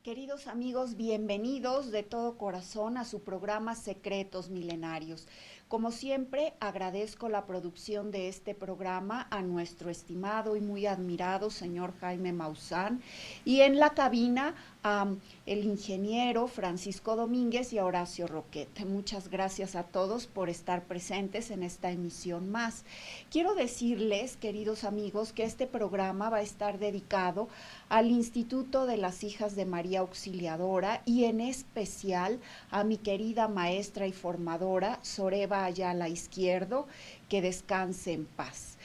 Queridos amigos, bienvenidos de todo corazón a su programa Secretos Milenarios. Como siempre, agradezco la producción de este programa a nuestro estimado y muy admirado señor Jaime Maussan y en la cabina a el ingeniero Francisco Domínguez y a Horacio Roquete. Muchas gracias a todos por estar presentes en esta emisión más. Quiero decirles, queridos amigos, que este programa va a estar dedicado al Instituto de las Hijas de María Auxiliadora y en especial a mi querida maestra y formadora Soreva Ayala Izquierdo, que descanse en paz.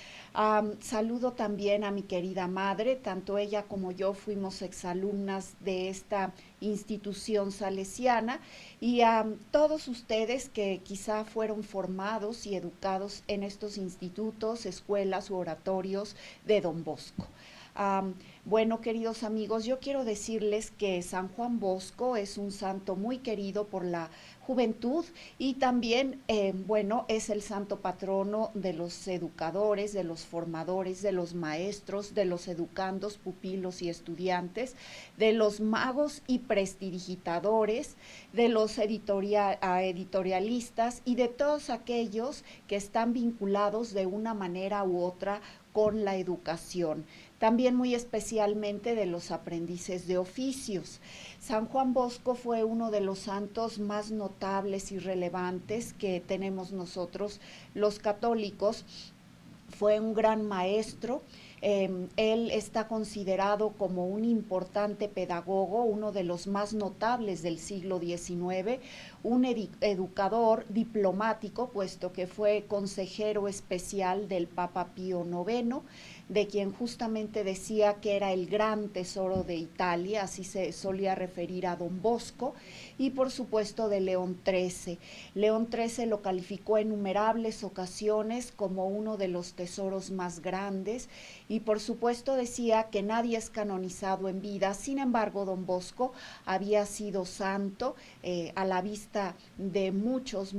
Saludo también a mi querida madre, tanto ella como yo fuimos exalumnas de esta institución salesiana y a todos ustedes que quizá fueron formados y educados en estos institutos, escuelas u oratorios de Don Bosco. Bueno, queridos amigos, yo quiero decirles que San Juan Bosco es un santo muy querido por la juventud y también, bueno, es el santo patrono de los educadores, de los formadores, de los maestros, de los educandos, pupilos y estudiantes, de los magos y prestidigitadores, de los editorialistas y de todos aquellos que están vinculados de una manera u otra con la educación, también muy especialmente de los aprendices de oficios. San Juan Bosco fue uno de los santos más notables y relevantes que tenemos nosotros los católicos. Fue un gran maestro. Él está considerado como un importante pedagogo, uno de los más notables del siglo XIX, un educador diplomático, puesto que fue consejero especial del Papa Pío IX, de quien justamente decía que era el gran tesoro de Italia, así se solía referir a Don Bosco, y por supuesto de León XIII. León XIII lo calificó en innumerables ocasiones como uno de los tesoros más grandes y por supuesto decía que nadie es canonizado en vida. Sin embargo, Don Bosco había sido santo a la vista de muchos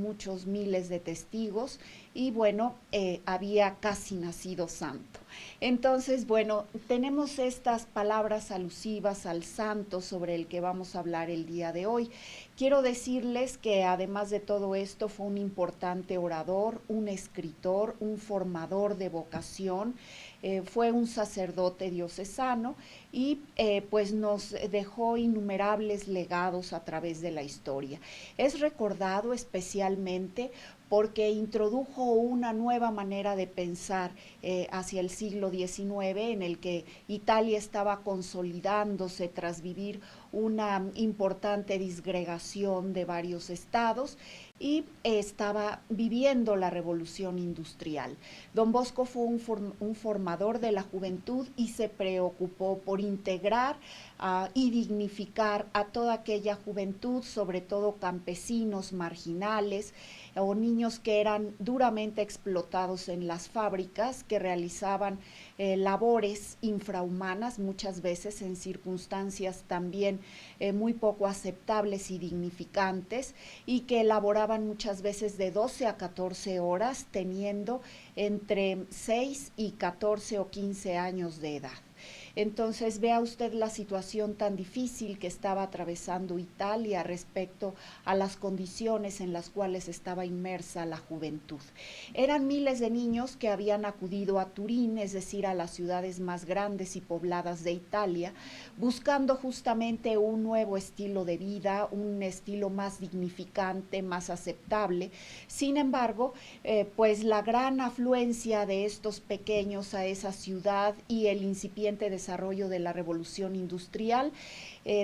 miles de testigos y bueno, había casi nacido santo. Entonces, bueno, tenemos estas palabras alusivas al santo sobre el que vamos a hablar el día de hoy. Quiero decirles que además de todo esto fue un importante orador, un escritor, un formador de vocación, fue un sacerdote diocesano y pues nos dejó innumerables legados a través de la historia. Es recordado especialmente porque introdujo una nueva manera de pensar hacia el siglo XIX, en el que Italia estaba consolidándose tras vivir una importante disgregación de varios estados y estaba viviendo la revolución industrial. Don Bosco fue un formador de la juventud y se preocupó por integrar y dignificar a toda aquella juventud, sobre todo campesinos marginales o niños que eran duramente explotados en las fábricas, que realizaban labores infrahumanas, muchas veces en circunstancias también muy poco aceptables y dignificantes, y que elaboraban muchas veces de 12 a 14 horas, teniendo entre 6 y 14 o 15 años de edad. Entonces vea usted la situación tan difícil que estaba atravesando Italia respecto a las condiciones en las cuales estaba inmersa la juventud. Eran miles de niños que habían acudido a Turín, es decir, a las ciudades más grandes y pobladas de Italia, buscando justamente un nuevo estilo de vida, un estilo más dignificante, más aceptable. Sin embargo, pues la gran afluencia de estos pequeños a esa ciudad y el incipiente desarrollo de la revolución industrial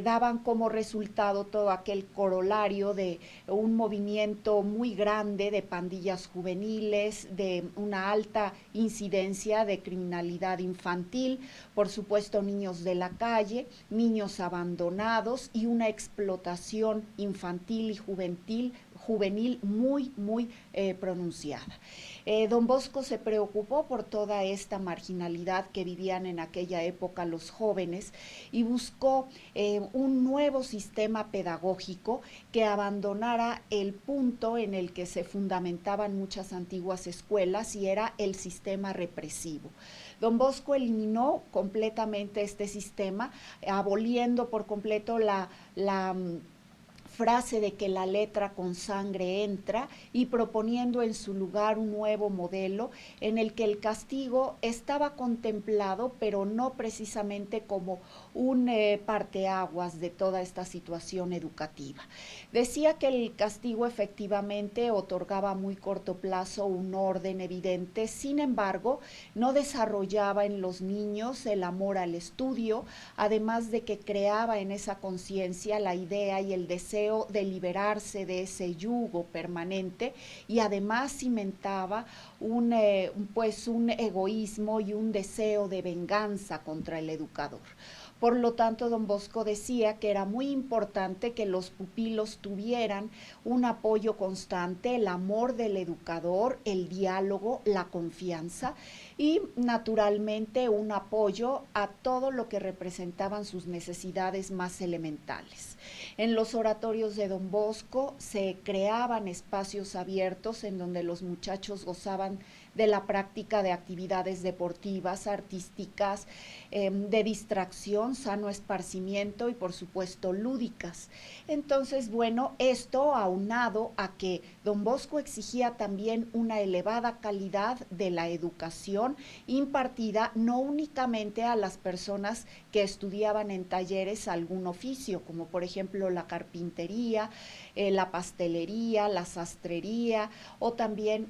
daban como resultado todo aquel corolario de un movimiento muy grande de pandillas juveniles, de una alta incidencia de criminalidad infantil, por supuesto niños de la calle, niños abandonados y una explotación infantil y juvenil muy pronunciada. Don Bosco se preocupó por toda esta marginalidad que vivían en aquella época los jóvenes y buscó un nuevo sistema pedagógico que abandonara el punto en el que se fundamentaban muchas antiguas escuelas, y era el sistema represivo. Don Bosco eliminó completamente este sistema, aboliendo por completo la frase de que la letra con sangre entra, y proponiendo en su lugar un nuevo modelo en el que el castigo estaba contemplado, pero no precisamente como un parteaguas de toda esta situación educativa. Decía que el castigo efectivamente otorgaba a muy corto plazo un orden evidente, sin embargo, no desarrollaba en los niños el amor al estudio, además de que creaba en esa conciencia la idea y el deseo de liberarse de ese yugo permanente, y además cimentaba un egoísmo y un deseo de venganza contra el educador. Por lo tanto, don Bosco decía que era muy importante que los pupilos tuvieran un apoyo constante, el amor del educador, el diálogo, la confianza y naturalmente un apoyo a todo lo que representaban sus necesidades más elementales. En los oratorios de don Bosco se creaban espacios abiertos en donde los muchachos gozaban de la práctica de actividades deportivas, artísticas, de distracción, sano esparcimiento y por supuesto lúdicas. Entonces, bueno, esto aunado a que don Bosco exigía también una elevada calidad de la educación impartida no únicamente a las personas que estudiaban en talleres algún oficio, como por ejemplo la carpintería, la pastelería, la sastrería, o también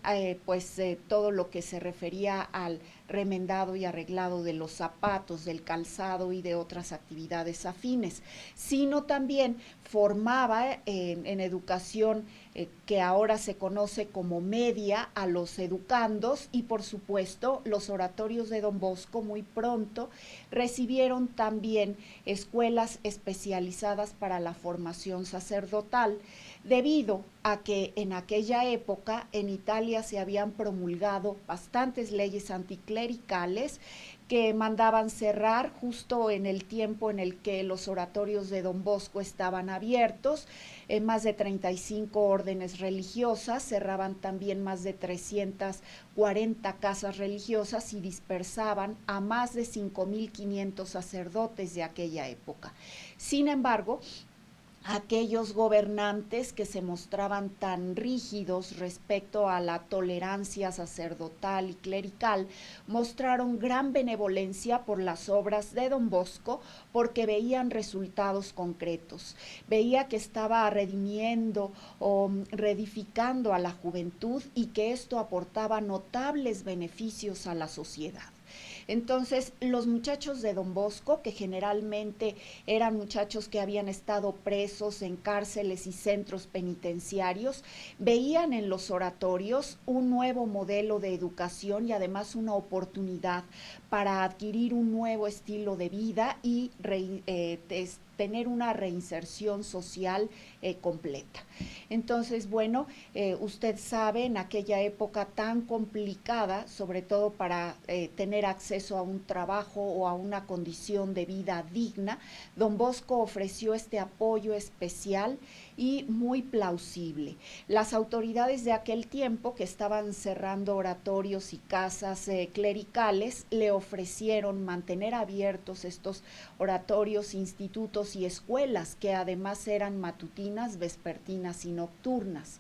todo lo que se refería al remendado y arreglado de los zapatos, del calzado y de otras actividades afines, sino también formaba en educación que ahora se conoce como media a los educandos, y por supuesto los oratorios de don Bosco muy pronto recibieron también escuelas especializadas para la formación sacerdotal, debido a que en aquella época en Italia se habían promulgado bastantes leyes anticlericales que mandaban cerrar justo en el tiempo en el que los oratorios de don Bosco estaban abiertos. Más de 35 órdenes religiosas, cerraban también más de 340 casas religiosas y dispersaban a más de 5.500 sacerdotes de aquella época. Sin embargo, aquellos gobernantes que se mostraban tan rígidos respecto a la tolerancia sacerdotal y clerical mostraron gran benevolencia por las obras de don Bosco, porque veían resultados concretos, veía que estaba redimiendo o reedificando a la juventud y que esto aportaba notables beneficios a la sociedad. Entonces, los muchachos de don Bosco, que generalmente eran muchachos que habían estado presos en cárceles y centros penitenciarios, veían en los oratorios un nuevo modelo de educación y además una oportunidad para adquirir un nuevo estilo de vida y tener una reinserción social completa. Entonces, bueno, usted sabe, en aquella época tan complicada, sobre todo para tener acceso a un trabajo o a una condición de vida digna, don Bosco ofreció este apoyo especial y muy plausible. Las autoridades de aquel tiempo, que estaban cerrando oratorios y casas clericales, le ofrecieron mantener abiertos estos oratorios, institutos y escuelas, que además eran matutinas, vespertinas y nocturnas.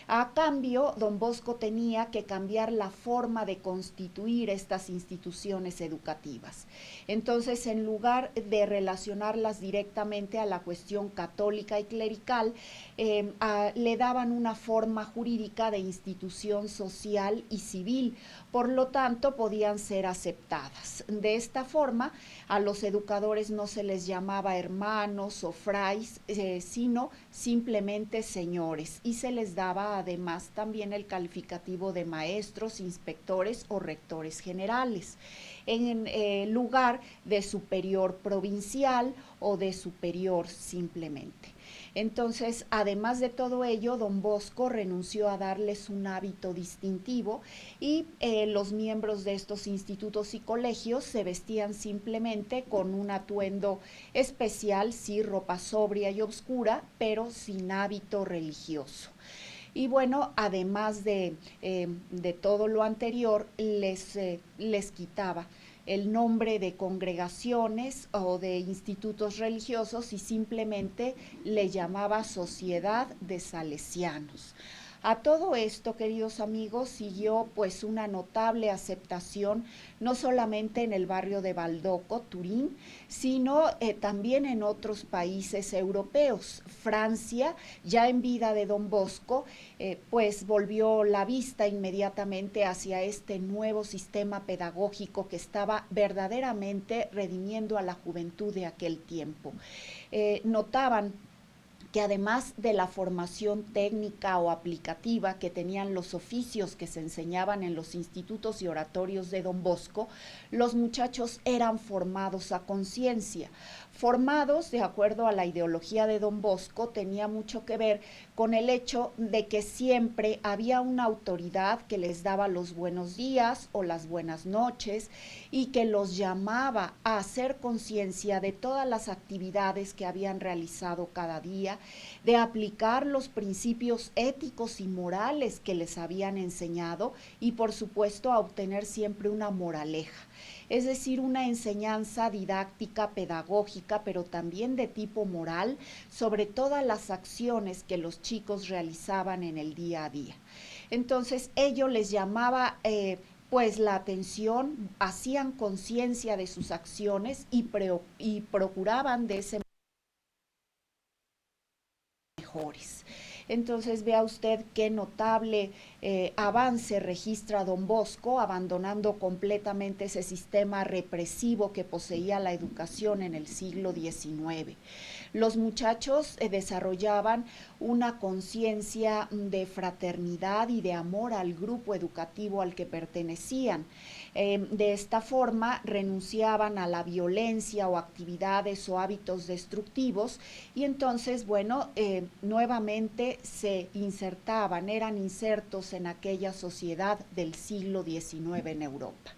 A cambio, don Bosco tenía que cambiar la forma de constituir estas instituciones educativas. Entonces, en lugar de relacionarlas directamente a la cuestión católica y clerical, le daban una forma jurídica de institución social y civil, por lo tanto podían ser aceptadas. De esta forma, a los educadores no se les llamaba hermanos o frais, sino simplemente señores, y se les daba además también el calificativo de maestros, inspectores o rectores generales. en lugar de superior provincial o de superior simplemente. Entonces, además de todo ello, don Bosco renunció a darles un hábito distintivo y los miembros de estos institutos y colegios se vestían simplemente con un atuendo especial, sí, ropa sobria y oscura, pero sin hábito religioso. Y bueno, además de todo lo anterior, les quitaba el nombre de congregaciones o de institutos religiosos y simplemente le llamaba Sociedad de Salesianos. A todo esto, queridos amigos, siguió pues una notable aceptación, no solamente en el barrio de Baldoco, Turín, sino también en otros países europeos. Francia, ya en vida de don Bosco, pues volvió la vista inmediatamente hacia este nuevo sistema pedagógico que estaba verdaderamente redimiendo a la juventud de aquel tiempo. Notaban que además de la formación técnica o aplicativa que tenían los oficios que se enseñaban en los institutos y oratorios de don Bosco, los muchachos eran formados a conciencia. Formados de acuerdo a la ideología de don Bosco, tenía mucho que ver con el hecho de que siempre había una autoridad que les daba los buenos días o las buenas noches y que los llamaba a hacer conciencia de todas las actividades que habían realizado cada día, de aplicar los principios éticos y morales que les habían enseñado y por supuesto a obtener siempre una moraleja, es decir, una enseñanza didáctica, pedagógica, pero también de tipo moral sobre todas las acciones que los chicos realizaban en el día a día. Entonces ello les llamaba pues la atención, hacían conciencia de sus acciones y procuraban de ese mejores. Entonces vea usted qué notable avance registra don Bosco, abandonando completamente ese sistema represivo que poseía la educación en el siglo XIX. Los muchachos desarrollaban una conciencia de fraternidad y de amor al grupo educativo al que pertenecían. De esta forma renunciaban a la violencia o actividades o hábitos destructivos y entonces, bueno, nuevamente se insertaban, eran insertos en aquella sociedad del siglo XIX en Europa.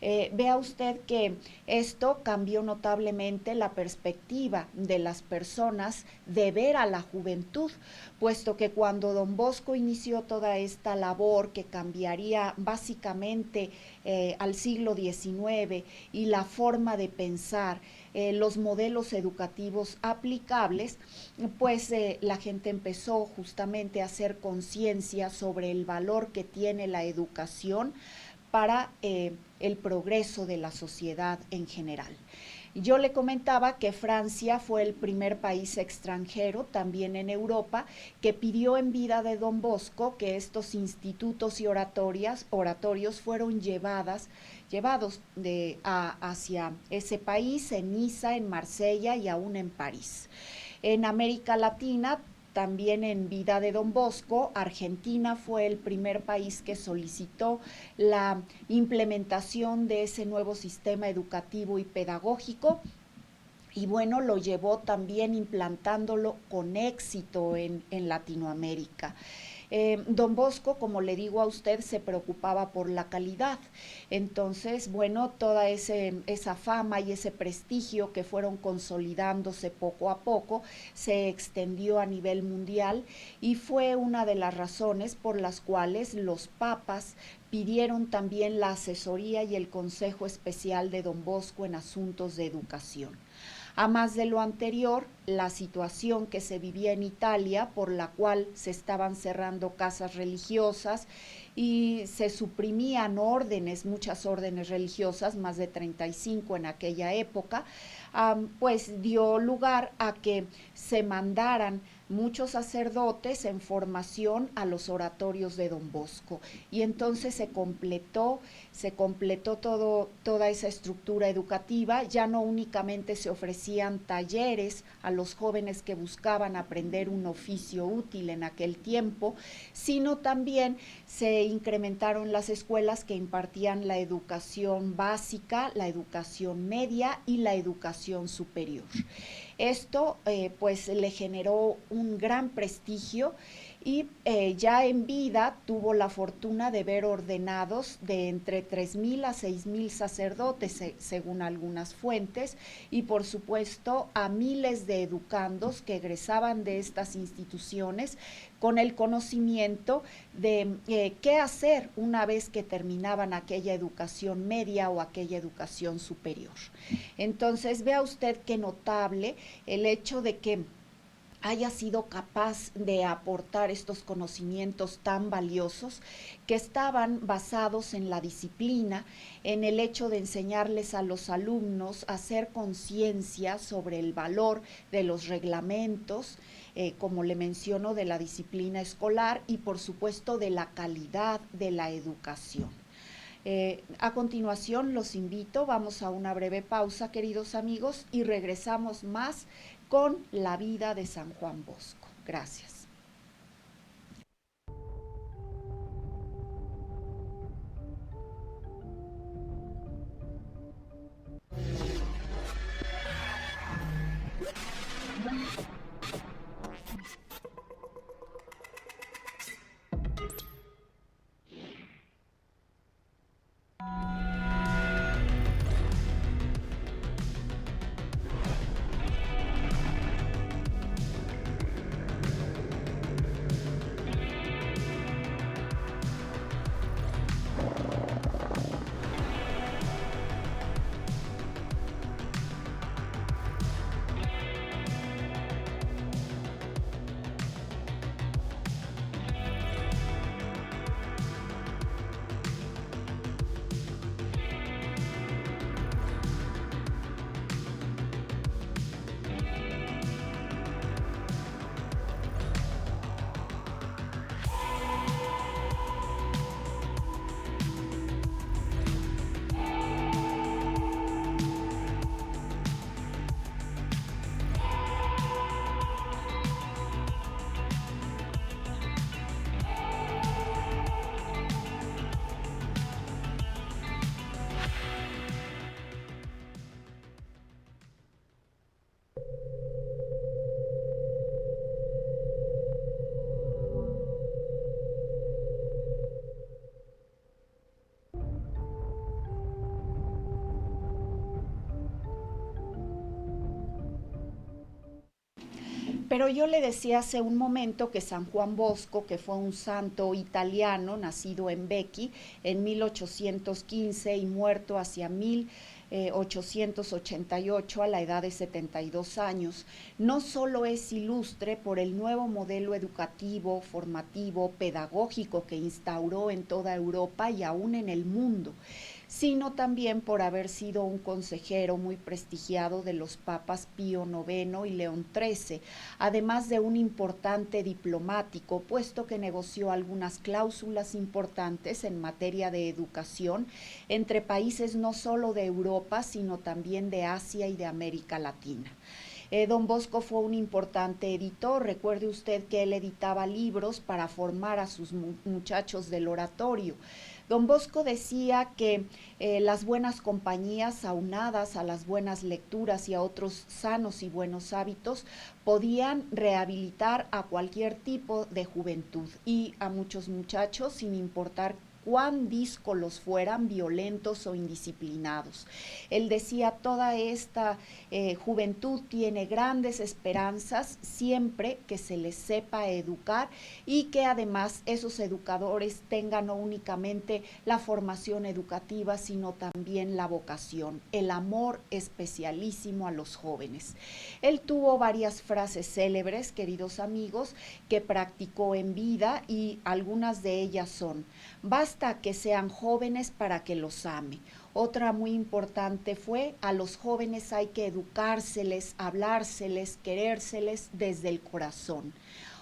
Vea usted que esto cambió notablemente la perspectiva de las personas de ver a la juventud, puesto que cuando don Bosco inició toda esta labor que cambiaría básicamente al siglo XIX y la forma de pensar, los modelos educativos aplicables, pues la gente empezó justamente a hacer conciencia sobre el valor que tiene la educación para el progreso de la sociedad en general. Yo le comentaba que Francia fue el primer país extranjero, también en Europa, que pidió en vida de don Bosco que estos institutos y oratorios fueron llevados hacia ese país, en Niza, en Marsella y aún en París. En América Latina, también en vida de don Bosco, Argentina fue el primer país que solicitó la implementación de ese nuevo sistema educativo y pedagógico y bueno, lo llevó también implantándolo con éxito en Latinoamérica. Don Bosco, como le digo a usted, se preocupaba por la calidad. Entonces, bueno, toda esa fama y ese prestigio que fueron consolidándose poco a poco se extendió a nivel mundial y fue una de las razones por las cuales los papas pidieron también la asesoría y el consejo especial de don Bosco en asuntos de educación. A más de lo anterior, la situación que se vivía en Italia, por la cual se estaban cerrando casas religiosas y se suprimían muchas órdenes religiosas, más de 35 en aquella época, pues dio lugar a que se mandaran muchos sacerdotes en formación a los oratorios de Don Bosco. Y entonces se completó toda esa estructura educativa. Ya no únicamente se ofrecían talleres a los jóvenes que buscaban aprender un oficio útil en aquel tiempo, sino también se incrementaron las escuelas que impartían la educación básica, la educación media y la educación superior. Esto pues le generó un gran prestigio y ya en vida tuvo la fortuna de ver ordenados de entre 3,000 a 6,000 sacerdotes, según algunas fuentes, y por supuesto a miles de educandos que egresaban de estas instituciones con el conocimiento de qué hacer una vez que terminaban aquella educación media o aquella educación superior. Entonces vea usted qué notable el hecho de que haya sido capaz de aportar estos conocimientos tan valiosos que estaban basados en la disciplina, en el hecho de enseñarles a los alumnos a hacer conciencia sobre el valor de los reglamentos, como le menciono, de la disciplina escolar y por supuesto de la calidad de la educación. A continuación los invito, vamos a una breve pausa, queridos amigos, y regresamos más con la vida de San Juan Bosco. Gracias. Pero yo le decía hace un momento que San Juan Bosco, que fue un santo italiano, nacido en Becchi en 1815 y muerto hacia 1888 a la edad de 72 años, no solo es ilustre por el nuevo modelo educativo, formativo, pedagógico que instauró en toda Europa y aún en el mundo, sino también por haber sido un consejero muy prestigiado de los papas Pío IX y León XIII, además de un importante diplomático, puesto que negoció algunas cláusulas importantes en materia de educación entre países no solo de Europa, sino también de Asia y de América Latina. Don Bosco fue un importante editor. Recuerde usted que él editaba libros para formar a sus muchachos del oratorio. Don Bosco decía que las buenas compañías, aunadas a las buenas lecturas y a otros sanos y buenos hábitos, podían rehabilitar a cualquier tipo de juventud y a muchos muchachos, sin importar cuán díscolos fueran, violentos o indisciplinados. Él decía, toda esta juventud tiene grandes esperanzas siempre que se les sepa educar y que además esos educadores tengan no únicamente la formación educativa, sino también la vocación, el amor especialísimo a los jóvenes. Él tuvo varias frases célebres, queridos amigos, que practicó en vida y algunas de ellas son: basta que sean jóvenes para que los ame. Otra muy importante fue: a los jóvenes hay que educárseles, hablárseles, querérseles desde el corazón.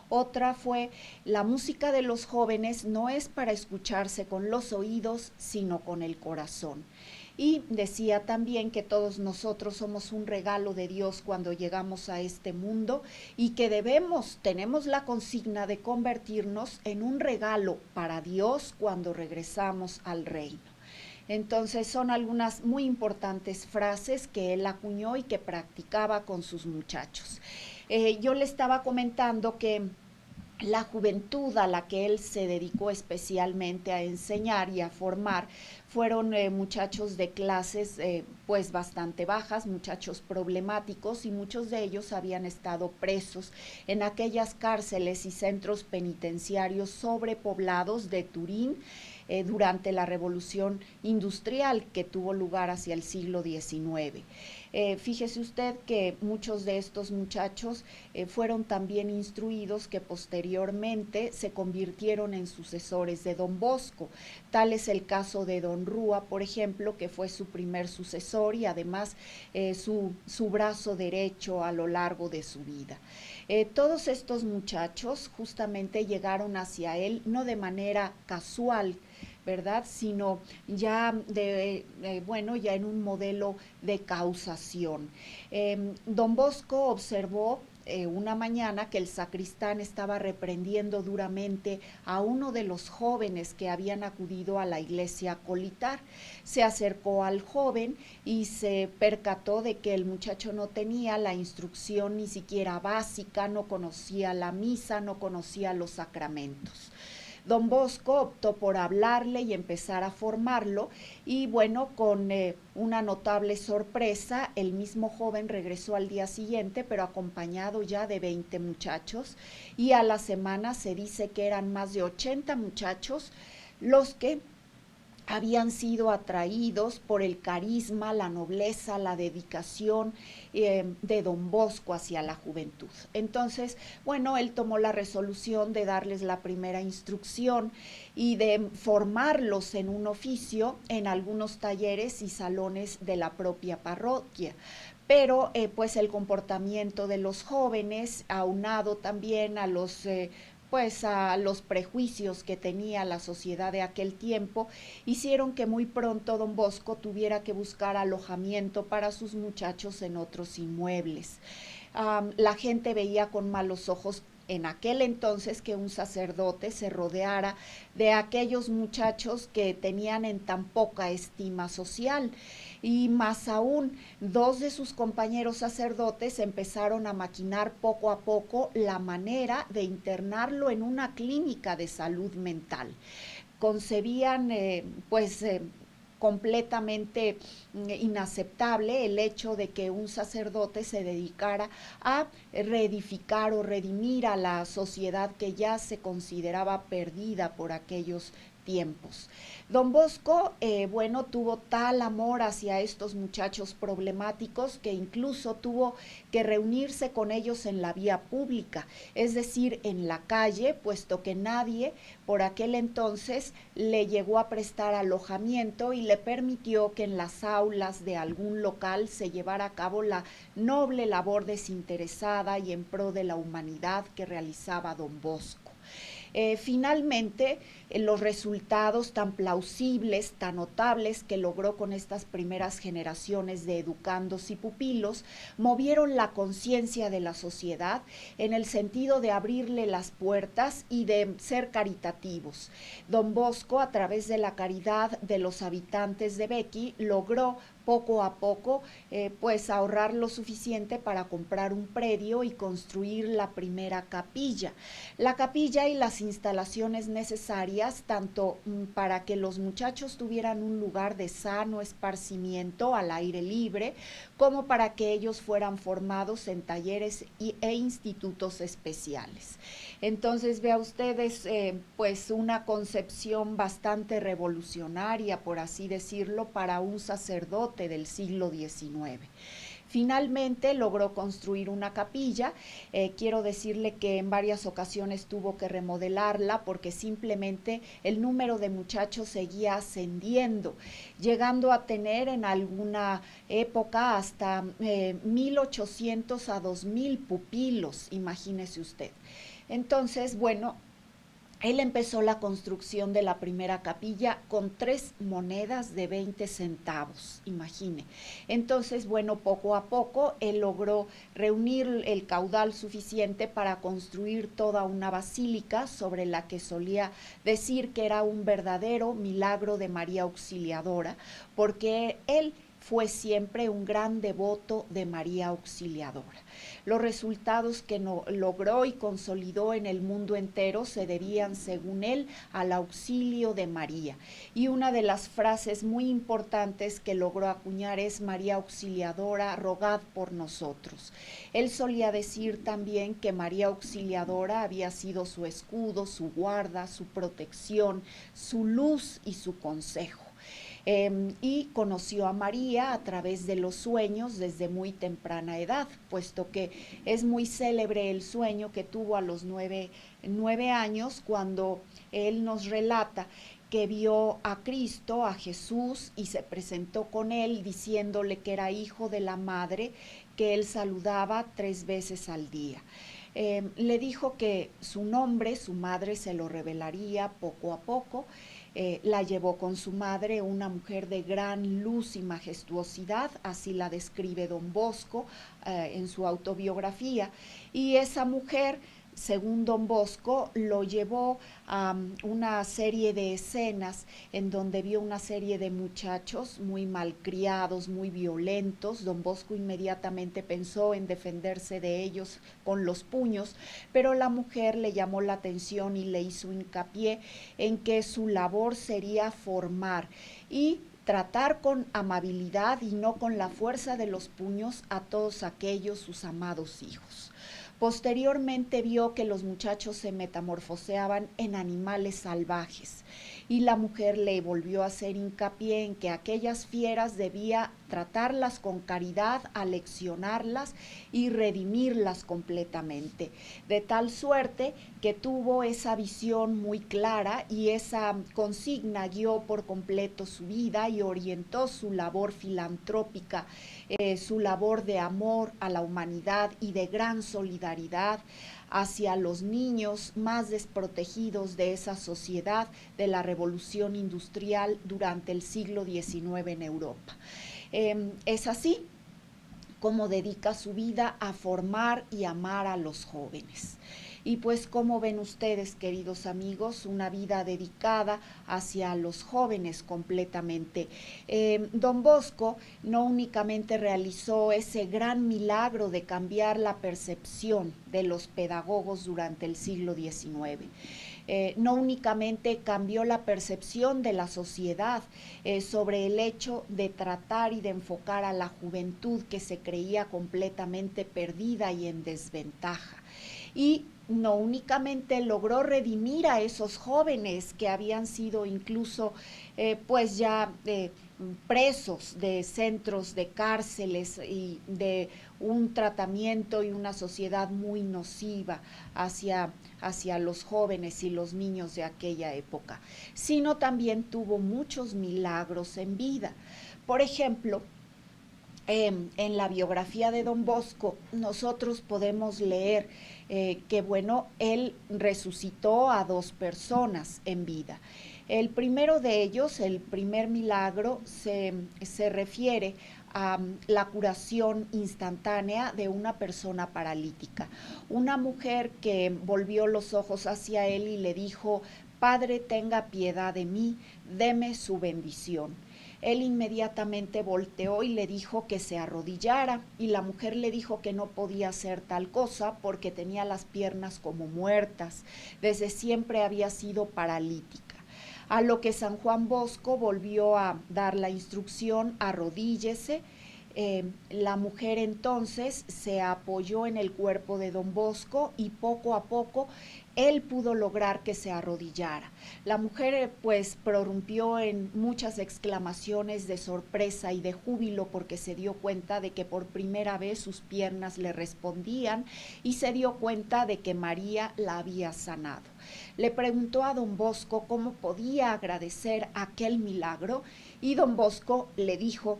Otra fue: la música de los jóvenes no es para escucharse con los oídos, sino con el corazón. Y decía también que todos nosotros somos un regalo de Dios cuando llegamos a este mundo, y que tenemos la consigna de convertirnos en un regalo para Dios cuando regresamos al reino. Entonces son algunas muy importantes frases que él acuñó y que practicaba con sus muchachos. Yo le estaba comentando que la juventud a la que él se dedicó especialmente a enseñar y a formar fueron muchachos de clases pues bastante bajas, muchachos problemáticos, y muchos de ellos habían estado presos en aquellas cárceles y centros penitenciarios sobrepoblados de Turín durante la revolución industrial que tuvo lugar hacia el siglo XIX. Fíjese usted que muchos de estos muchachos fueron también instruidos, que posteriormente se convirtieron en sucesores de Don Bosco. Tal es el caso de Don Rúa, por ejemplo, que fue su primer sucesor y además su brazo derecho a lo largo de su vida. Todos estos muchachos justamente llegaron hacia él no de manera casual, ¿verdad? Sino ya ya en un modelo de causación. Don Bosco observó una mañana que el sacristán estaba reprendiendo duramente a uno de los jóvenes que habían acudido a la iglesia a colitar. Se acercó al joven y se percató de que el muchacho no tenía la instrucción ni siquiera básica, no conocía la misa, no conocía los sacramentos. Don Bosco optó por hablarle y empezar a formarlo, y bueno, con una notable sorpresa, el mismo joven regresó al día siguiente, pero acompañado ya de 20 muchachos, y a la semana se dice que eran más de 80 muchachos los que habían sido atraídos por el carisma, la nobleza, la dedicación de Don Bosco hacia la juventud. Entonces, bueno, él tomó la resolución de darles la primera instrucción y de formarlos en un oficio en algunos talleres y salones de la propia parroquia. Pero pues el comportamiento de los jóvenes, aunado también a los prejuicios que tenía la sociedad de aquel tiempo, hicieron que muy pronto Don Bosco tuviera que buscar alojamiento para sus muchachos en otros inmuebles. La gente veía con malos ojos en aquel entonces que un sacerdote se rodeara de aquellos muchachos que tenían en tan poca estima social. Y más aún, dos de sus compañeros sacerdotes empezaron a maquinar poco a poco la manera de internarlo en una clínica de salud mental. Concebían completamente inaceptable el hecho de que un sacerdote se dedicara a reedificar o redimir a la sociedad que ya se consideraba perdida por aquellos tiempos. Don Bosco, tuvo tal amor hacia estos muchachos problemáticos que incluso tuvo que reunirse con ellos en la vía pública, es decir, en la calle, puesto que nadie por aquel entonces le llegó a prestar alojamiento y le permitió que en las aulas de algún local se llevara a cabo la noble labor desinteresada y en pro de la humanidad que realizaba Don Bosco. Finalmente, los resultados tan plausibles, tan notables que logró con estas primeras generaciones de educandos y pupilos, movieron la conciencia de la sociedad en el sentido de abrirle las puertas y de ser caritativos. Don Bosco, a través de la caridad de los habitantes de Bequi, logró poco a poco ahorrar lo suficiente para comprar un predio y construir la primera capilla. La capilla y las instalaciones necesarias tanto para que los muchachos tuvieran un lugar de sano esparcimiento al aire libre, como para que ellos fueran formados en talleres e institutos especiales. Entonces, vea ustedes, una concepción bastante revolucionaria, por así decirlo, para un sacerdote del siglo XIX. Finalmente logró construir una capilla. Quiero decirle que en varias ocasiones tuvo que remodelarla porque simplemente el número de muchachos seguía ascendiendo, llegando a tener en alguna época hasta 1,800 a 2,000 pupilos, imagínese usted. Entonces, bueno, él empezó la construcción de la primera capilla con 3 monedas de 20 centavos, imagine. Entonces, bueno, poco a poco él logró reunir el caudal suficiente para construir toda una basílica sobre la que solía decir que era un verdadero milagro de María Auxiliadora, porque él fue siempre un gran devoto de María Auxiliadora. Los resultados que logró y consolidó en el mundo entero se debían, según él, al auxilio de María. Y una de las frases muy importantes que logró acuñar es: María Auxiliadora, rogad por nosotros. Él solía decir también que María Auxiliadora había sido su escudo, su guarda, su protección, su luz y su consejo. Y conoció a María a través de los sueños desde muy temprana edad, puesto que es muy célebre el sueño que tuvo a los 9 años, cuando él nos relata que vio a Cristo, a Jesús, y se presentó con él diciéndole que era hijo de la madre que él saludaba 3 veces al día. Le dijo que su nombre, su madre se lo revelaría poco a poco. La llevó con su madre, una mujer de gran luz y majestuosidad, así la describe don Bosco en su autobiografía, y esa mujer, según don Bosco, lo llevó a una serie de escenas en donde vio una serie de muchachos muy malcriados, muy violentos. Don Bosco inmediatamente pensó en defenderse de ellos con los puños, pero la mujer le llamó la atención y le hizo hincapié en que su labor sería formar y tratar con amabilidad y no con la fuerza de los puños a todos aquellos sus amados hijos. Posteriormente vio que los muchachos se metamorfoseaban en animales salvajes y la mujer le volvió a hacer hincapié en que aquellas fieras debía tratarlas con caridad, aleccionarlas y redimirlas completamente, de tal suerte que tuvo esa visión muy clara y esa consigna guió por completo su vida y orientó su labor filantrópica, su labor de amor a la humanidad y de gran solidaridad hacia los niños más desprotegidos de esa sociedad de la revolución industrial durante el siglo XIX en Europa. Es así como dedica su vida a formar y amar a los jóvenes. Y pues, como ven ustedes, queridos amigos, una vida dedicada hacia los jóvenes completamente. Don Bosco no únicamente realizó ese gran milagro de cambiar la percepción de los pedagogos durante el siglo XIX, no únicamente cambió la percepción de la sociedad sobre el hecho de tratar y de enfocar a la juventud que se creía completamente perdida y en desventaja, y no únicamente logró redimir a esos jóvenes que habían sido incluso pues ya presos de centros de cárceles y de un tratamiento y una sociedad muy nociva hacia los jóvenes y los niños de aquella época, sino también tuvo muchos milagros en vida. Por ejemplo, en la biografía de don Bosco nosotros podemos leer que bueno, él resucitó a 2 personas en vida. El primero de ellos, el primer milagro, se refiere a la curación instantánea de una persona paralítica. Una mujer que volvió los ojos hacia él y le dijo: Padre, tenga piedad de mí, deme su bendición. Él inmediatamente volteó y le dijo que se arrodillara, y la mujer le dijo que no podía hacer tal cosa porque tenía las piernas como muertas, desde siempre había sido paralítica. A lo que San Juan Bosco volvió a dar la instrucción: arrodíllese, La mujer entonces se apoyó en el cuerpo de don Bosco y poco a poco él pudo lograr que se arrodillara. La mujer pues prorrumpió en muchas exclamaciones de sorpresa y de júbilo porque se dio cuenta de que por primera vez sus piernas le respondían y se dio cuenta de que María la había sanado. Le preguntó a don Bosco cómo podía agradecer aquel milagro y don Bosco le dijo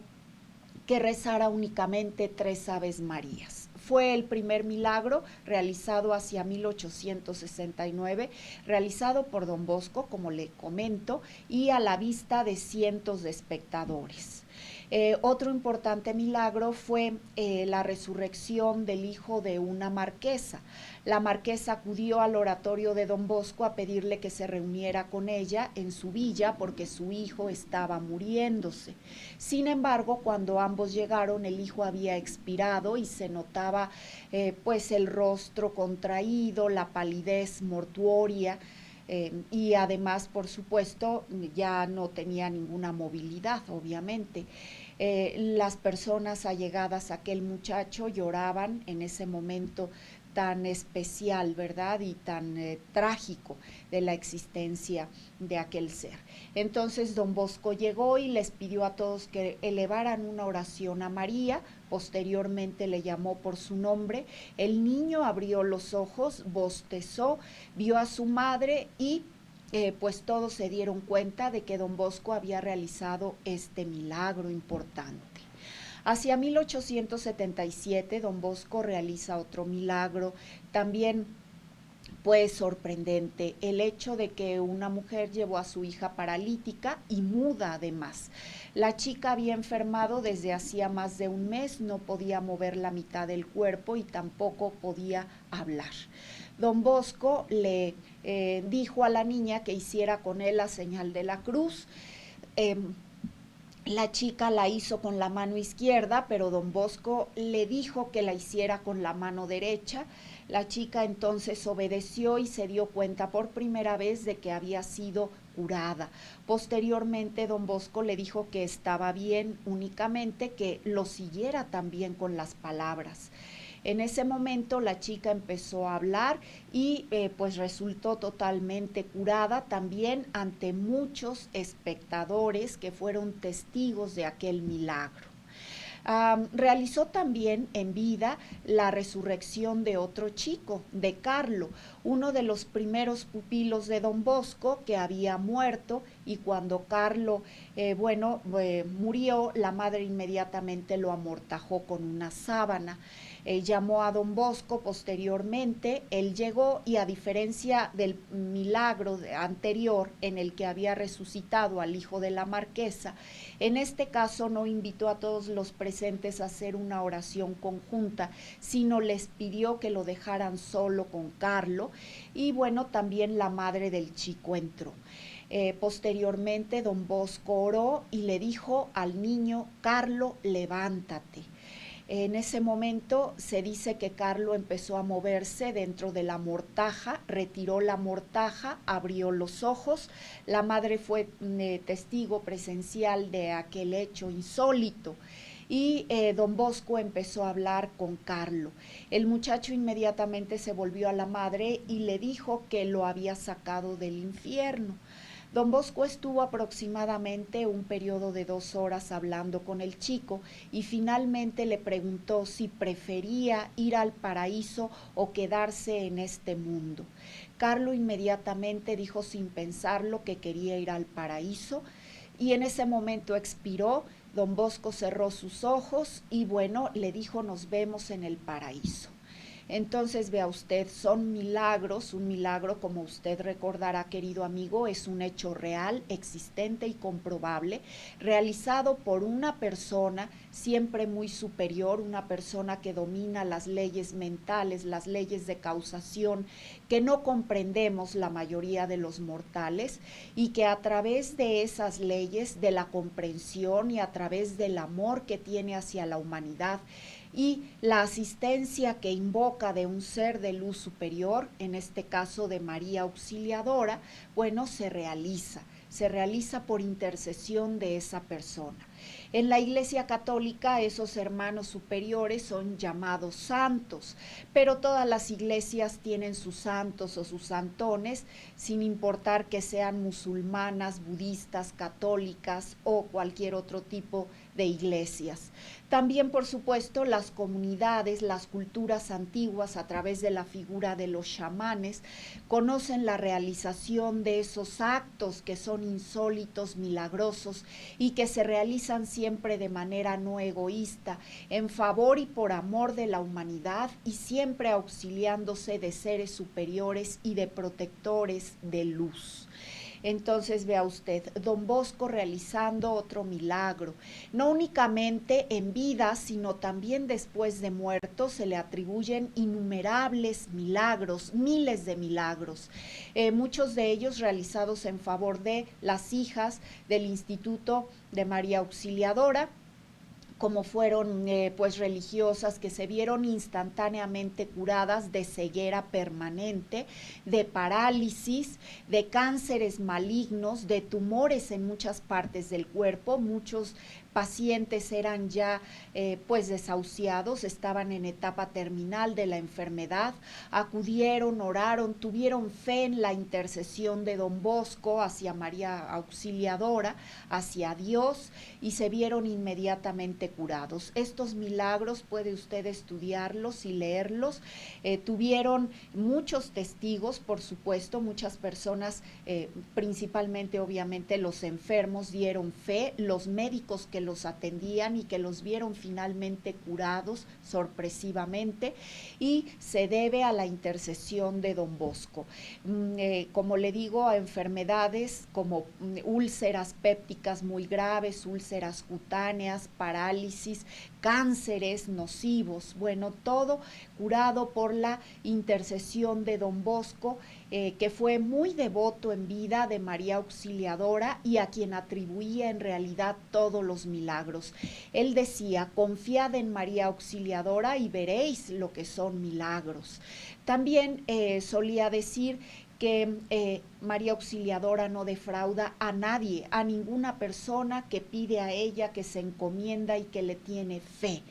que rezara únicamente 3 Aves Marías. Fue el primer milagro realizado hacia 1869, realizado por don Bosco, como le comento, y a la vista de cientos de espectadores. Otro importante milagro fue la resurrección del hijo de una marquesa. La marquesa acudió al oratorio de don Bosco a pedirle que se reuniera con ella en su villa porque su hijo estaba muriéndose. Sin embargo, cuando ambos llegaron, el hijo había expirado y se notaba pues el rostro contraído, la palidez mortuoria. Y además, por supuesto, ya no tenía ninguna movilidad, obviamente. Las personas allegadas a aquel muchacho lloraban en ese momento tan especial, ¿verdad? Y tan trágico de la existencia de aquel ser. Entonces don Bosco llegó y les pidió a todos que elevaran una oración a María, posteriormente le llamó por su nombre, el niño abrió los ojos, bostezó, vio a su madre y pues todos se dieron cuenta de que don Bosco había realizado este milagro importante. Hacia 1877 don Bosco realiza otro milagro, también pues sorprendente, el hecho de que una mujer llevó a su hija paralítica y muda además. La chica había enfermado desde hacía más de un mes, no podía mover la mitad del cuerpo y tampoco podía hablar. Don Bosco le dijo a la niña que hiciera con él la señal de la cruz. La chica la hizo con la mano izquierda, pero don Bosco le dijo que la hiciera con la mano derecha. La chica entonces obedeció y se dio cuenta por primera vez de que había sido curada. Posteriormente don Bosco le dijo que estaba bien, únicamente que lo siguiera también con las palabras. En ese momento la chica empezó a hablar y pues resultó totalmente curada también ante muchos espectadores que fueron testigos de aquel milagro. Realizó también en vida la resurrección de otro chico, de Carlo, uno de los primeros pupilos de don Bosco que había muerto, y cuando Carlo murió, la madre inmediatamente lo amortajó con una sábana. Llamó a don Bosco posteriormente, él llegó y a diferencia del milagro anterior en el que había resucitado al hijo de la marquesa, en este caso no invitó a todos los presentes a hacer una oración conjunta, sino les pidió que lo dejaran solo con Carlo y bueno, también la madre del chico entró. Posteriormente don Bosco oró y le dijo al niño: Carlo, levántate. En ese momento se dice que Carlo empezó a moverse dentro de la mortaja, retiró la mortaja, abrió los ojos. La madre fue testigo presencial de aquel hecho insólito. Y don Bosco empezó a hablar con Carlo. El muchacho inmediatamente se volvió a la madre y le dijo que lo había sacado del infierno. Don Bosco estuvo aproximadamente un periodo de 2 horas hablando con el chico y finalmente le preguntó si prefería ir al paraíso o quedarse en este mundo. Carlo inmediatamente dijo sin pensarlo que quería ir al paraíso y en ese momento expiró. Don Bosco cerró sus ojos y bueno, le dijo: nos vemos en el paraíso. Entonces vea usted, son milagros, un milagro, como usted recordará, querido amigo, es un hecho real, existente y comprobable, realizado por una persona siempre muy superior, una persona que domina las leyes mentales, las leyes de causación, que no comprendemos la mayoría de los mortales, y que a través de esas leyes, de la comprensión y a través del amor que tiene hacia la humanidad, y la asistencia que invoca de un ser de luz superior, en este caso de María Auxiliadora, bueno, se realiza. se realiza por intercesión de esa persona. En la Iglesia Católica esos hermanos superiores son llamados santos, pero todas las iglesias tienen sus santos o sus santones, sin importar que sean musulmanas, budistas, católicas o cualquier otro tipo de iglesias. También, por supuesto, las comunidades, las culturas antiguas, a través de la figura de los chamanes, conocen la realización de esos actos que son insólitos, milagrosos y que se realizan siempre de manera no egoísta, en favor y por amor de la humanidad y siempre auxiliándose de seres superiores y de protectores de luz. Entonces vea usted, don Bosco realizando otro milagro, no únicamente en vida, sino también después de muerto, se le atribuyen innumerables milagros, miles de milagros, muchos de ellos realizados en favor de las hijas del Instituto de María Auxiliadora, como fueron pues religiosas que se vieron instantáneamente curadas de ceguera permanente, de parálisis, de cánceres malignos, de tumores en muchas partes del cuerpo. Muchos pacientes eran ya pues desahuciados, estaban en etapa terminal de la enfermedad, acudieron, oraron, tuvieron fe en la intercesión de don Bosco hacia María Auxiliadora, hacia Dios, y se vieron inmediatamente curados. Estos milagros puede usted estudiarlos y leerlos. Tuvieron muchos testigos, por supuesto, muchas personas, principalmente obviamente los enfermos, dieron fe, los médicos que los atendían y que los vieron finalmente curados sorpresivamente, y se debe a la intercesión de don Bosco. Como le digo, a enfermedades como úlceras pépticas muy graves, úlceras cutáneas, parálisis, cánceres nocivos, bueno, todo curado por la intercesión de don Bosco, que fue muy devoto en vida de María Auxiliadora y a quien atribuía en realidad todos los milagros. Él decía: confiad en María Auxiliadora y veréis lo que son milagros. También solía decir que María Auxiliadora no defrauda a nadie, a ninguna persona que pide a ella, que se encomienda y que le tiene fe.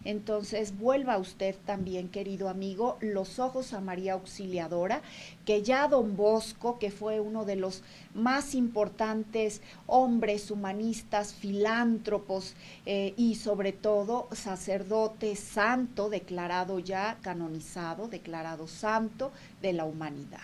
Entonces vuelva usted también, querido amigo, los ojos a María Auxiliadora, que ya don Bosco, que fue uno de los más importantes hombres humanistas, filántropos y sobre todo sacerdote santo, declarado ya, canonizado, declarado santo de la humanidad.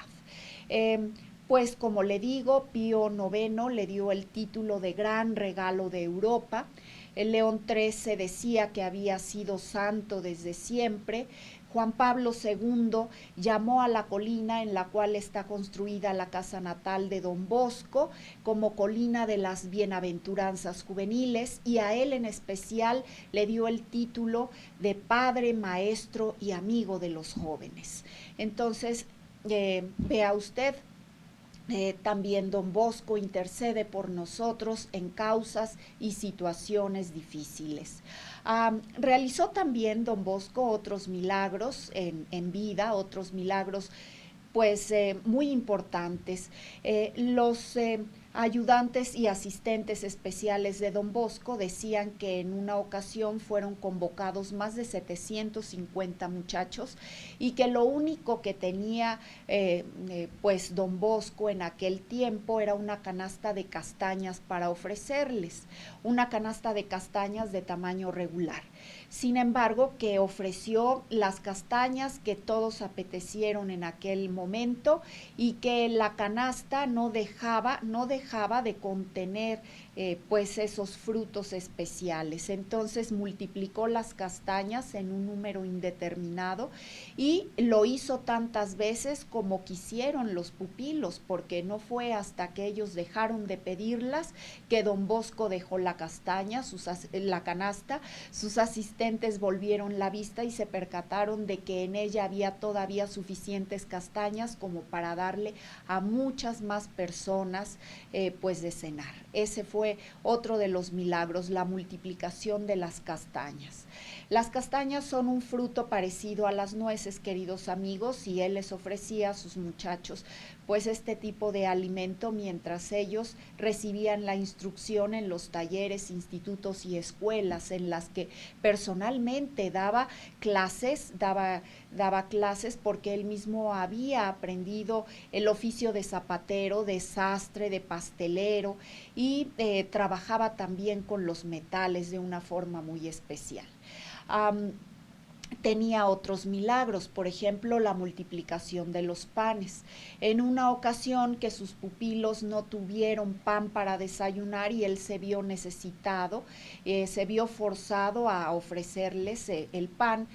Pues como le digo, Pío IX le dio el título de Gran Regalo de Europa. El León XIII decía que había sido santo desde siempre. Juan Pablo II llamó a la colina en la cual está construida la casa natal de don Bosco como colina de las bienaventuranzas juveniles, y a él en especial le dio el título de padre, maestro y amigo de los jóvenes. Entonces, vea usted, también don Bosco intercede por nosotros en causas y situaciones difíciles. Realizó también don Bosco otros milagros en vida, otros milagros pues muy importantes. Los ayudantes y asistentes especiales de don Bosco decían que en una ocasión fueron convocados más de 750 muchachos y que lo único que tenía pues don Bosco en aquel tiempo era una canasta de castañas para ofrecerles, una canasta de castañas de tamaño regular. Sin embargo, que ofreció las castañas que todos apetecieron en aquel momento, y que la canasta no dejaba de contener pues esos frutos especiales. Entonces multiplicó las castañas en un número indeterminado y lo hizo tantas veces como quisieron los pupilos, porque no fue hasta que ellos dejaron de pedirlas que don Bosco dejó la castaña, la canasta. Sus asistentes volvieron la vista y se percataron de que en ella había todavía suficientes castañas como para darle a muchas más personas pues de cenar. Ese fue otro de los milagros, la multiplicación de las castañas. Las castañas son un fruto parecido a las nueces, queridos amigos, y él les ofrecía a sus muchachos pues este tipo de alimento mientras ellos recibían la instrucción en los talleres, institutos y escuelas en las que personalmente daba clases porque él mismo había aprendido el oficio de zapatero, de sastre, de pastelero y trabajaba también con los metales de una forma muy especial. Tenía otros milagros, por ejemplo, la multiplicación de los panes. En una ocasión que sus pupilos no tuvieron pan para desayunar y él se vio necesitado, se vio forzado a ofrecerles el pan,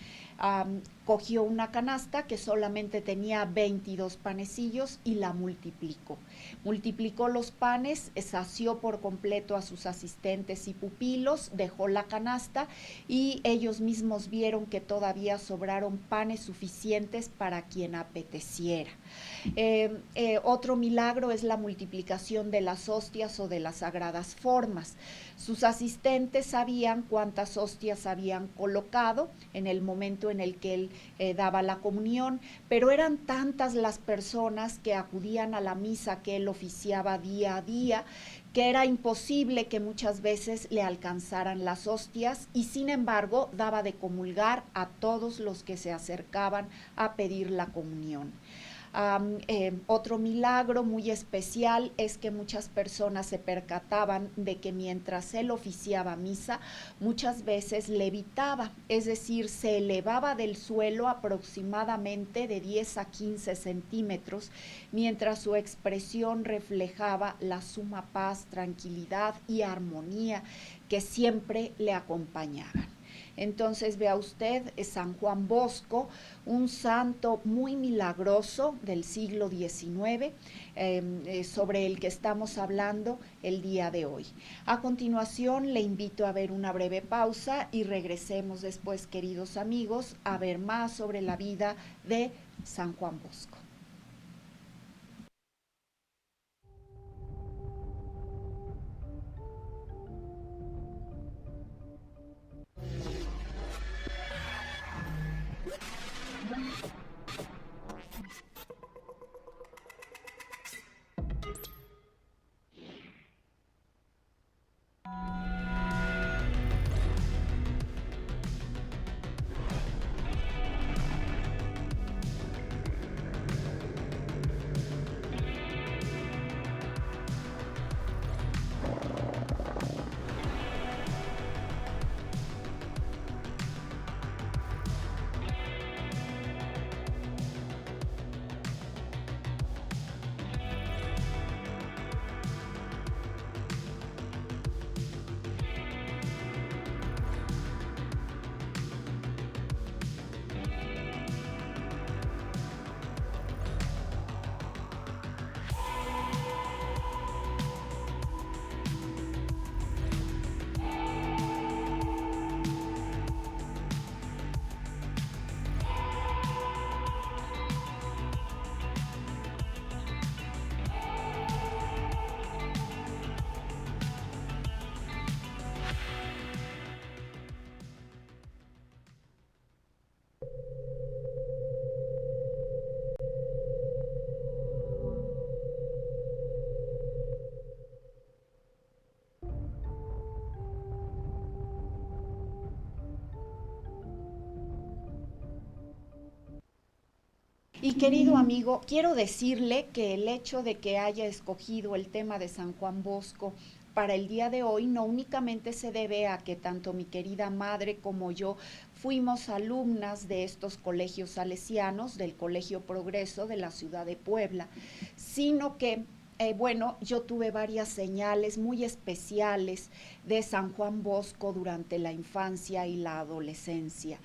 cogió una canasta que solamente tenía 22 panecillos y la multiplicó. Multiplicó los panes, sació por completo a sus asistentes y pupilos, dejó la canasta y ellos mismos vieron que todavía sobraron panes suficientes para quien apeteciera. Otro milagro es la multiplicación de las hostias o de las sagradas formas. Sus asistentes sabían cuántas hostias habían colocado en el momento en el que él daba la comunión, pero eran tantas las personas que acudían a la misa que él oficiaba día a día, que era imposible que muchas veces le alcanzaran las hostias y sin embargo daba de comulgar a todos los que se acercaban a pedir la comunión. Otro milagro muy especial es que muchas personas se percataban de que mientras él oficiaba misa, muchas veces levitaba, es decir, se elevaba del suelo aproximadamente de 10 a 15 centímetros, mientras su expresión reflejaba la suma paz, tranquilidad y armonía que siempre le acompañaban. Entonces vea usted, San Juan Bosco, un santo muy milagroso del siglo XIX, sobre el que estamos hablando el día de hoy. A continuación le invito a ver una breve pausa y regresemos después, queridos amigos, a ver más sobre la vida de San Juan Bosco. Y querido amigo, quiero decirle que el hecho de que haya escogido el tema de San Juan Bosco para el día de hoy no únicamente se debe a que tanto mi querida madre como yo fuimos alumnas de estos colegios salesianos, del Colegio Progreso de la ciudad de Puebla, sino que bueno, yo tuve varias señales muy especiales de San Juan Bosco durante la infancia y la adolescencia.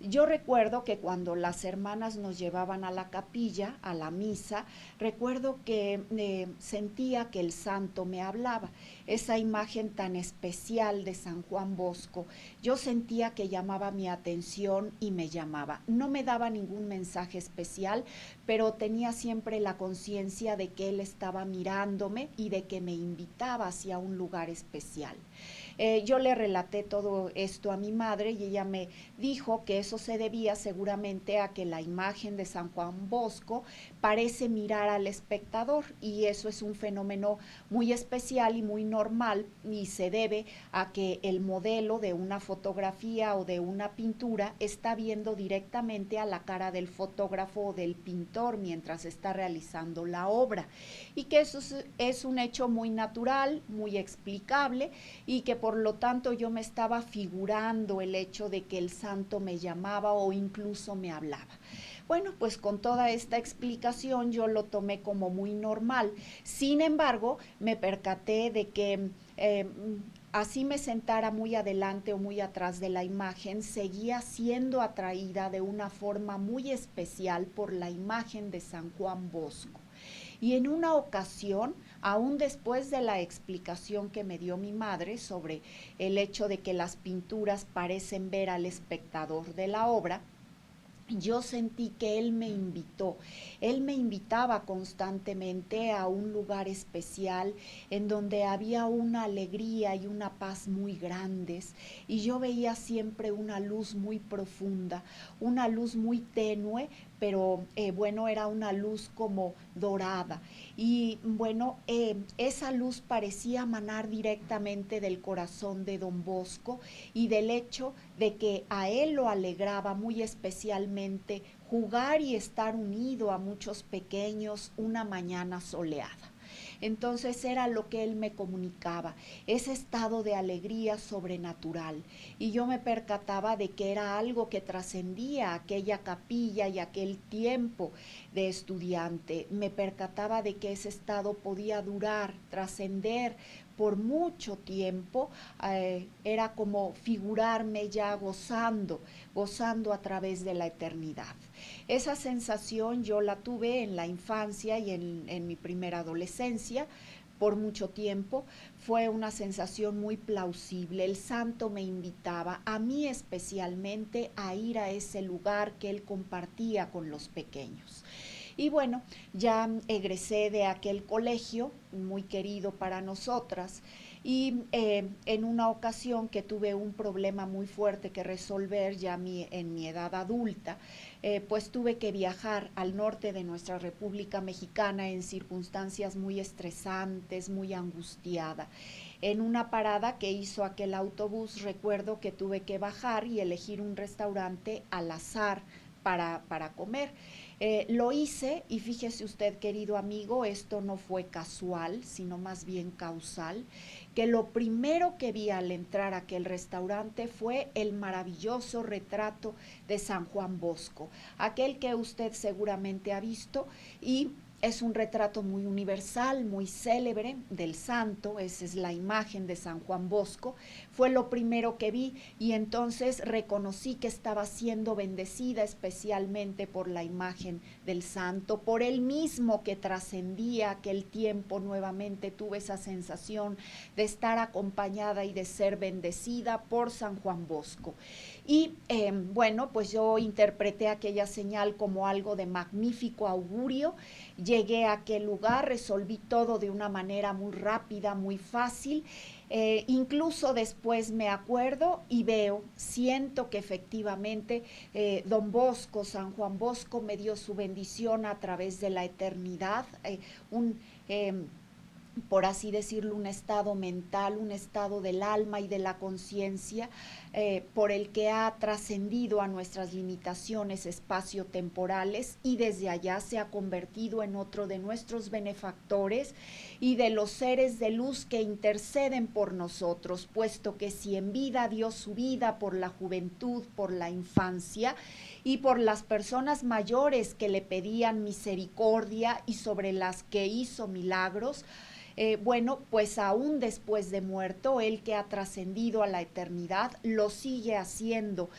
Yo recuerdo que cuando las hermanas nos llevaban a la capilla, a la misa, recuerdo que sentía que el santo me hablaba. Esa imagen tan especial de San Juan Bosco, yo sentía que llamaba mi atención y me llamaba. No me daba ningún mensaje especial, pero tenía siempre la conciencia de que él estaba mirándome y de que me invitaba hacia un lugar especial. Yo le relaté todo esto a mi madre y ella me dijo que eso se debía seguramente a que la imagen de San Juan Bosco parece mirar al espectador, y eso es un fenómeno muy especial y muy normal, y se debe a que el modelo de una fotografía o de una pintura está viendo directamente a la cara del fotógrafo o del pintor mientras está realizando la obra, y que eso es un hecho muy natural, muy explicable, y que por lo tanto yo me estaba figurando el hecho de que el santo me llamaba o incluso me hablaba. Bueno, pues con toda esta explicación yo lo tomé como muy normal. Sin embargo, me percaté de que así me sentara muy adelante o muy atrás de la imagen, seguía siendo atraída de una forma muy especial por la imagen de San Juan Bosco. Y en una ocasión, aún después de la explicación que me dio mi madre sobre el hecho de que las pinturas parecen ver al espectador de la obra, yo sentí que él me invitaba constantemente a un lugar especial en donde había una alegría y una paz muy grandes, y yo veía siempre una luz muy profunda, una luz muy tenue, pero bueno, era una luz como dorada, y bueno, esa luz parecía manar directamente del corazón de don Bosco y del hecho de que a él lo alegraba muy especialmente jugar y estar unido a muchos pequeños una mañana soleada. Entonces era lo que él me comunicaba, ese estado de alegría sobrenatural. Y yo me percataba de que era algo que trascendía aquella capilla y aquel tiempo de estudiante. Me percataba de que ese estado podía durar, trascender por mucho tiempo. Era como figurarme ya gozando a través de la eternidad. Esa sensación yo la tuve en la infancia y en mi primera adolescencia por mucho tiempo. Fue una sensación muy plausible. El santo me invitaba, a mí especialmente, a ir a ese lugar que él compartía con los pequeños. Y bueno, ya egresé de aquel colegio, muy querido para nosotras, y en una ocasión que tuve un problema muy fuerte que resolver ya en mi edad adulta, pues tuve que viajar al norte de nuestra República Mexicana en circunstancias muy estresantes, muy angustiada. En una parada que hizo aquel autobús, recuerdo que tuve que bajar y elegir un restaurante al azar para comer. Lo hice, y fíjese usted, querido amigo, esto no fue casual, sino más bien causal, que lo primero que vi al entrar a aquel restaurante fue el maravilloso retrato de San Juan Bosco, aquel que usted seguramente ha visto, y es un retrato muy universal, muy célebre del santo. Esa es la imagen de San Juan Bosco. Fue lo primero que vi, y entonces reconocí que estaba siendo bendecida especialmente por la imagen del santo, por él mismo que trascendía aquel tiempo. Nuevamente tuve esa sensación de estar acompañada y de ser bendecida por San Juan Bosco. Y bueno, pues yo interpreté aquella señal como algo de magnífico augurio. Llegué a aquel lugar, resolví todo de una manera muy rápida, muy fácil. Incluso después me acuerdo y veo, siento que efectivamente don Bosco, San Juan Bosco, me dio su bendición a través de la eternidad, un por así decirlo, un estado mental, un estado del alma y de la conciencia, por el que ha trascendido a nuestras limitaciones espaciotemporales, y desde allá se ha convertido en otro de nuestros benefactores y de los seres de luz que interceden por nosotros, puesto que si en vida dio su vida por la juventud, por la infancia, y por las personas mayores que le pedían misericordia y sobre las que hizo milagros. Bueno, pues aún después de muerto, él que ha trascendido a la eternidad, lo sigue haciendo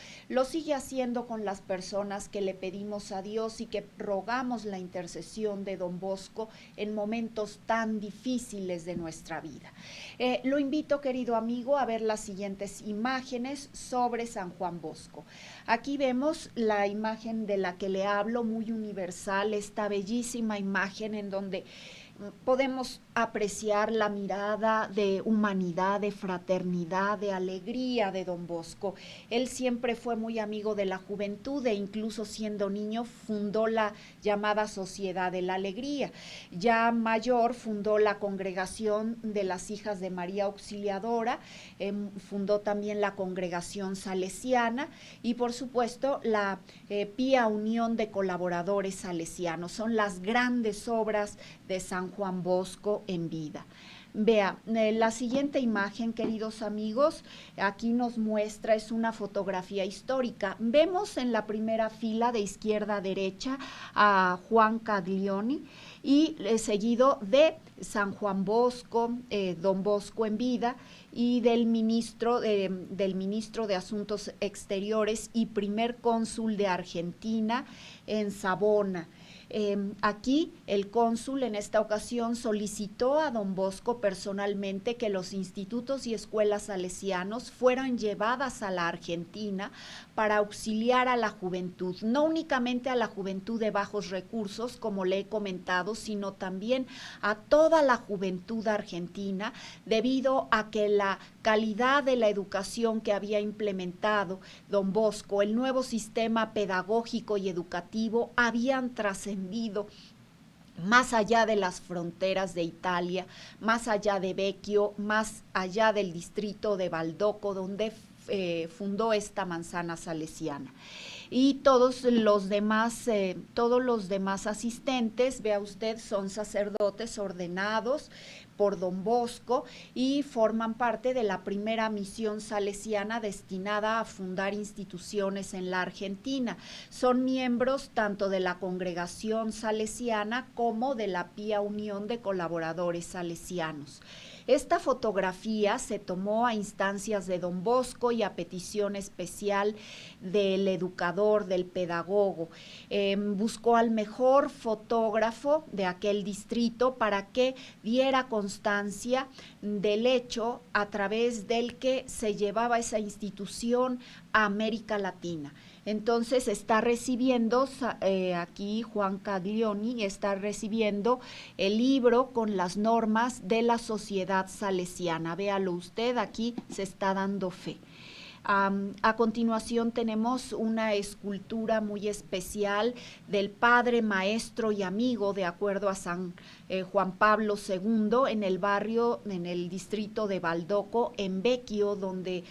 con las personas que le pedimos a Dios y que rogamos la intercesión de don Bosco en momentos tan difíciles de nuestra vida. Lo invito, querido amigo, a ver las siguientes imágenes sobre San Juan Bosco. Aquí vemos la imagen de la que le hablo, muy universal, esta bellísima imagen en donde podemos apreciar la mirada de humanidad, de fraternidad, de alegría de don Bosco. Él siempre fue muy amigo de la juventud e incluso siendo niño fundó la llamada Sociedad de la Alegría. Ya mayor fundó la Congregación de las Hijas de María Auxiliadora, fundó también la Congregación Salesiana y por supuesto la Pía Unión de Colaboradores Salesianos. Son las grandes obras de San Juan Bosco en vida. Vea, la siguiente imagen, queridos amigos, aquí nos muestra, es una fotografía histórica. Vemos en la primera fila de izquierda a derecha a Juan Caglioni y seguido de San Juan Bosco, don Bosco en vida, y del ministro de Asuntos Exteriores y primer cónsul de Argentina en Savona. Aquí el cónsul en esta ocasión solicitó a don Bosco personalmente que los institutos y escuelas salesianos fueran llevadas a la Argentina para auxiliar a la juventud, no únicamente a la juventud de bajos recursos, como le he comentado, sino también a toda la juventud argentina, debido a que la calidad de la educación que había implementado don Bosco, el nuevo sistema pedagógico y educativo, habían trascendido más allá de las fronteras de Italia, más allá de Vecchio, más allá del distrito de Baldoco, donde fundó esta manzana salesiana. Y todos los demás asistentes, vea usted, son sacerdotes ordenados por don Bosco y forman parte de la primera misión salesiana destinada a fundar instituciones en la Argentina. Son miembros tanto de la Congregación Salesiana como de la Pía Unión de Colaboradores Salesianos. Esta fotografía se tomó a instancias de don Bosco y a petición especial del educador, del pedagogo. Buscó al mejor fotógrafo de aquel distrito para que diera constancia del hecho a través del que se llevaba esa institución a América Latina. Entonces está recibiendo, aquí Juan Caglioni está recibiendo el libro con las normas de la Sociedad Salesiana. Véalo usted, aquí se está dando fe. A continuación tenemos una escultura muy especial del padre, maestro y amigo, de acuerdo a San Juan Pablo II, en el barrio, en el distrito de Baldoco, en Vecchio, donde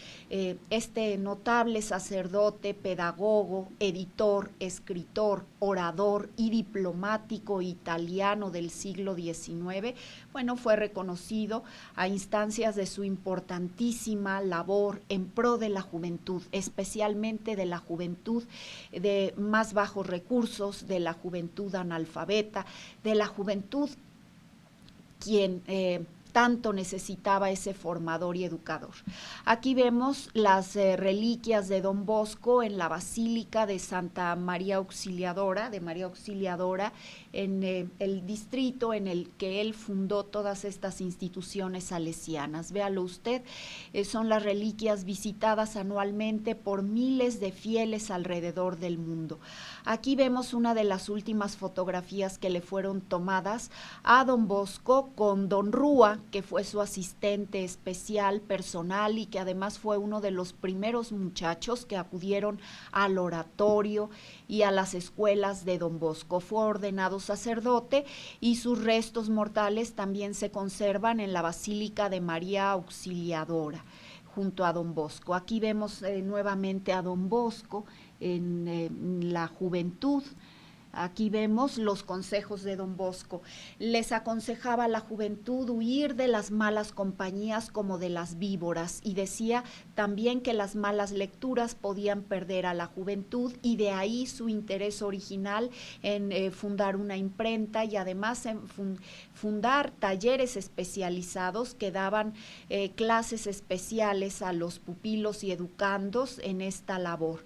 este notable sacerdote, pedagogo, editor, escritor, orador y diplomático italiano del siglo XIX, bueno, fue reconocido a instancias de su importantísima labor en pro de la juventud, especialmente de la juventud de más bajos recursos, de la juventud analfabeta, de la juventud quien tanto necesitaba ese formador y educador. Aquí vemos las reliquias de don Bosco en la Basílica de Santa María Auxiliadora, en el distrito en el que él fundó todas estas instituciones salesianas. Véalo usted, son las reliquias visitadas anualmente por miles de fieles alrededor del mundo. Aquí vemos una de las últimas fotografías que le fueron tomadas a don Bosco con don Rúa, que fue su asistente especial, personal, y que además fue uno de los primeros muchachos que acudieron al oratorio y a las escuelas de don Bosco. Fue ordenado sacerdote y sus restos mortales también se conservan en la Basílica de María Auxiliadora, junto a don Bosco. Aquí vemos nuevamente a don Bosco en la juventud Aquí vemos los consejos de don Bosco. Les aconsejaba a la juventud huir de las malas compañías como de las víboras, y decía también que las malas lecturas podían perder a la juventud, y de ahí su interés original en fundar una imprenta y además en fundar talleres especializados que daban clases especiales a los pupilos y educandos en esta labor,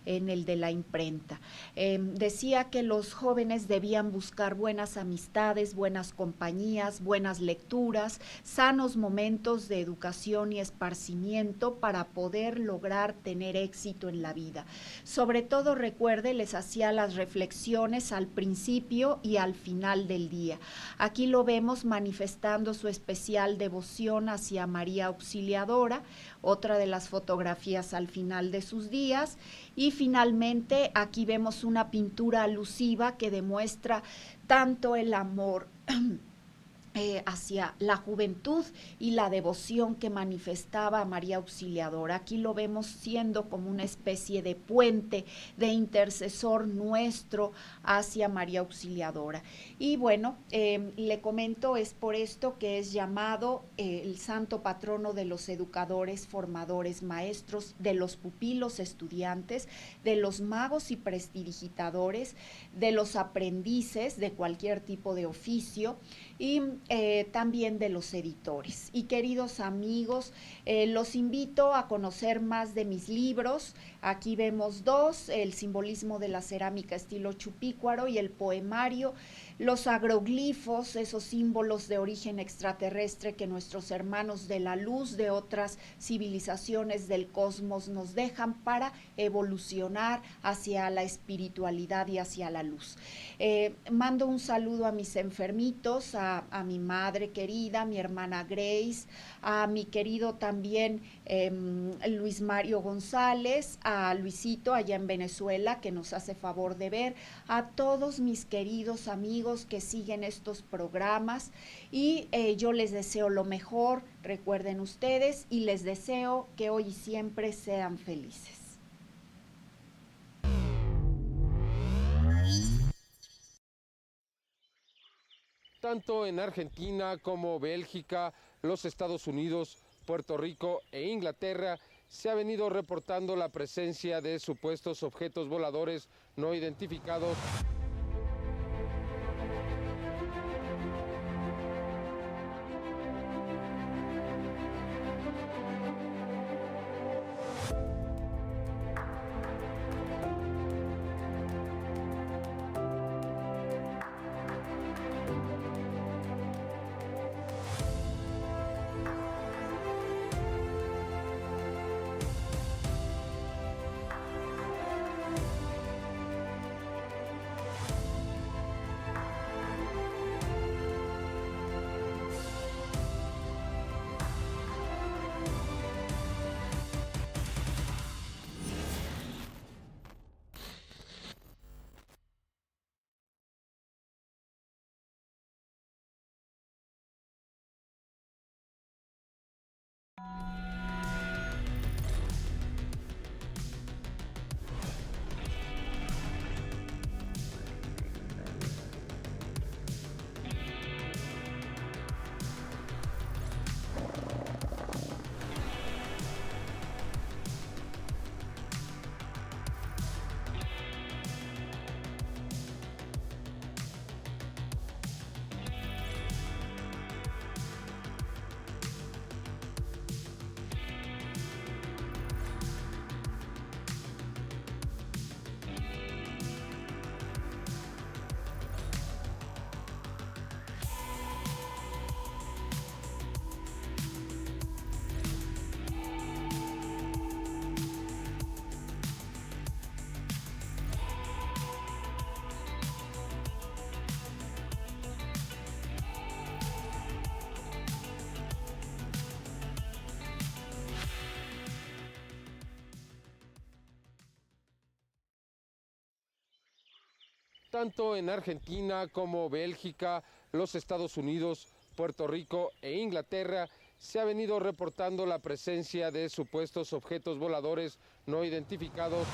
en el de la imprenta. Decía que los jóvenes debían buscar buenas amistades, buenas compañías, buenas lecturas, sanos momentos de educación y esparcimiento para poder lograr tener éxito en la vida. Sobre todo, recuerde, les hacía las reflexiones al principio y al final del día. Aquí lo vemos manifestando su especial devoción hacia María Auxiliadora, otra de las fotografías al final de sus días. Y finalmente aquí vemos una pintura alusiva que demuestra tanto el amor hacia la juventud y la devoción que manifestaba a María Auxiliadora. Aquí lo vemos siendo como una especie de puente, de intercesor nuestro hacia María Auxiliadora. Y bueno, le comento, es por esto que es llamado el santo patrono de los educadores, formadores, maestros, de los pupilos estudiantes, de los magos y prestidigitadores, de los aprendices de cualquier tipo de oficio, y también de los editores. Y queridos amigos, los invito a conocer más de mis libros. Aquí vemos dos: el simbolismo de la cerámica estilo chupícuaro y el poemario, los agroglifos, esos símbolos de origen extraterrestre que nuestros hermanos de la luz de otras civilizaciones del cosmos nos dejan para evolucionar hacia la espiritualidad y hacia la luz. Mando un saludo a mis enfermitos, a mi madre querida, mi hermana Grace, a mi querido también Luis Mario González, a Luisito allá en Venezuela, que nos hace favor de ver, a todos mis queridos amigos que siguen estos programas, y yo les deseo lo mejor, recuerden ustedes, y les deseo que hoy y siempre sean felices. Tanto en Argentina como Bélgica, los Estados Unidos, Puerto Rico e Inglaterra se ha venido reportando la presencia de supuestos objetos voladores no identificados. Tanto en Argentina como Bélgica, los Estados Unidos, Puerto Rico e Inglaterra se ha venido reportando la presencia de supuestos objetos voladores no identificados.